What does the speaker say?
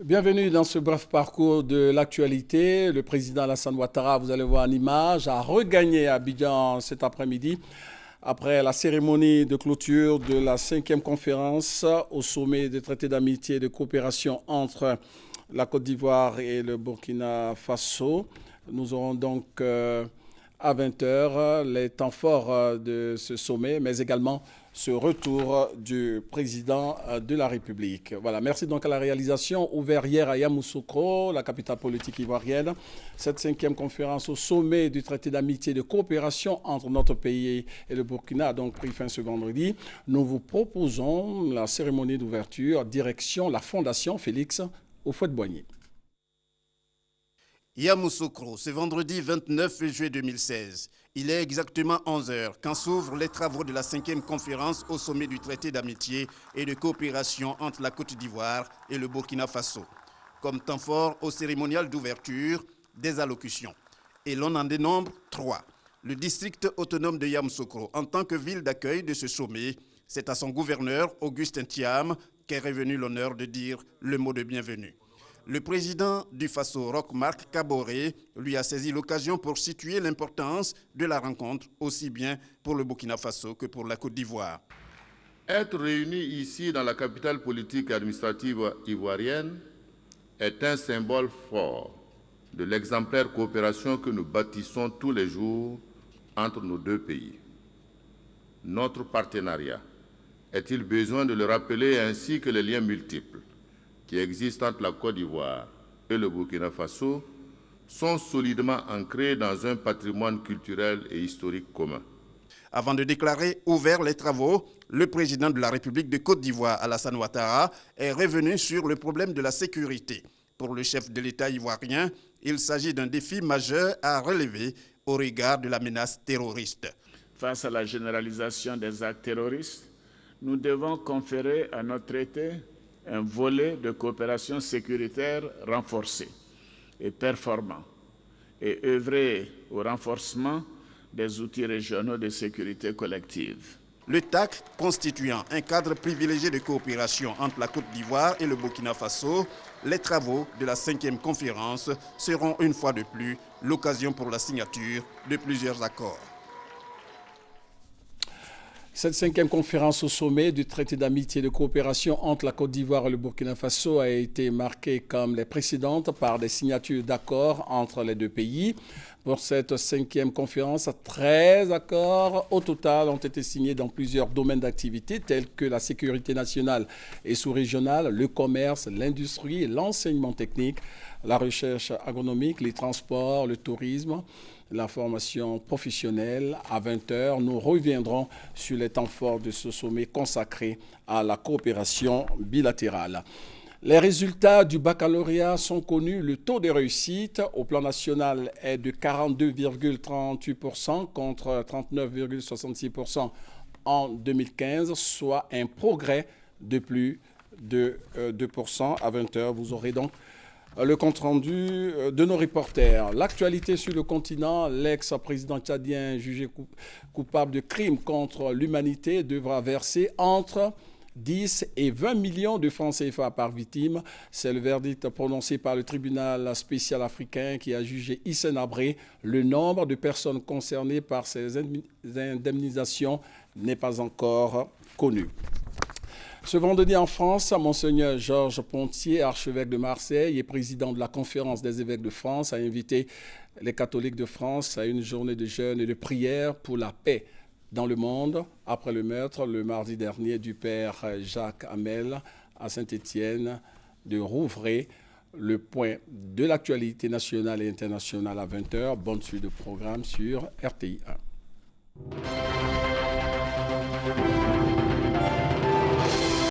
Bienvenue dans ce bref parcours de l'actualité. Le président Alassane Ouattara, vous allez voir en image, a regagné Abidjan cet après-midi après la cérémonie de clôture de la 5e conférence au sommet des traités d'amitié et de coopération entre la Côte d'Ivoire et le Burkina Faso. Nous aurons donc à 20 h les temps forts de ce sommet, mais également ce retour du président de la République. Voilà, merci donc à la réalisation, ouvert hier à Yamoussoukro, la capitale politique ivoirienne. Cette 5e conférence au sommet du traité d'amitié et de coopération entre notre pays et le Burkina a donc pris fin ce vendredi. Nous vous proposons la cérémonie d'ouverture, direction la Fondation Félix Houphouët-Boigny. Yamoussoukro, ce vendredi 29 juillet 2016. Il est exactement 11 h quand s'ouvrent les travaux de la 5e conférence au sommet du traité d'amitié et de coopération entre la Côte d'Ivoire et le Burkina Faso. Comme temps fort au cérémonial d'ouverture, des allocutions. Et l'on en dénombre 3. Le district autonome de Yamoussoukro, en tant que ville d'accueil de ce sommet, c'est à son gouverneur, Augustin Thiam, qu'est revenu l'honneur de dire le mot de bienvenue. Le président du Faso, Roch-Marc Kaboré, lui a saisi l'occasion pour situer l'importance de la rencontre, aussi bien pour le Burkina Faso que pour la Côte d'Ivoire. Être réunis ici dans la capitale politique et administrative ivoirienne est un symbole fort de l'exemplaire coopération que nous bâtissons tous les jours entre nos deux pays. Notre partenariat, est-il besoin de le rappeler, ainsi que les liens multiples qui existent entre la Côte d'Ivoire et le Burkina Faso, sont solidement ancrés dans un patrimoine culturel et historique commun. Avant de déclarer ouverts les travaux, le président de la République de Côte d'Ivoire, Alassane Ouattara, est revenu sur le problème de la sécurité. Pour le chef de l'État ivoirien, il s'agit d'un défi majeur à relever au regard de la menace terroriste. Face à la généralisation des actes terroristes, nous devons conférer à notre traité un volet de coopération sécuritaire renforcé et performant et œuvrer au renforcement des outils régionaux de sécurité collective. Le TAC constituant un cadre privilégié de coopération entre la Côte d'Ivoire et le Burkina Faso, les travaux de la 5e conférence seront une fois de plus l'occasion pour la signature de plusieurs accords. Cette 5e conférence au sommet du traité d'amitié et de coopération entre la Côte d'Ivoire et le Burkina Faso a été marquée comme les précédentes par des signatures d'accords entre les deux pays. Pour cette 5e conférence, 13 accords au total ont été signés dans plusieurs domaines d'activité tels que la sécurité nationale et sous-régionale, le commerce, l'industrie, l'enseignement technique, la recherche agronomique, les transports, le tourisme, la formation professionnelle. À 20 h, nous reviendrons sur les temps forts de ce sommet consacré à la coopération bilatérale. Les résultats du baccalauréat sont connus. Le taux de réussite au plan national est de 42,38% contre 39,66% en 2015, soit un progrès de plus de 2%. À 20 h, vous aurez donc le compte-rendu de nos reporters. L'actualité sur le continent, l'ex-président tchadien jugé coupable de crimes contre l'humanité devra verser entre 10 et 20 millions de francs CFA par victime. C'est le verdict prononcé par le tribunal spécial africain qui a jugé Hissène Habré. Le nombre de personnes concernées par ces indemnisations n'est pas encore connu. Ce vendredi en France, Monseigneur Georges Pontier, archevêque de Marseille et président de la Conférence des évêques de France, a invité les catholiques de France à une journée de jeûne et de prière pour la paix dans le monde, après le meurtre le mardi dernier du père Jacques Hamel à Saint-Étienne de Rouvray. Le point de l'actualité nationale et internationale à 20 h. Bonne suite de programme sur RTI 1.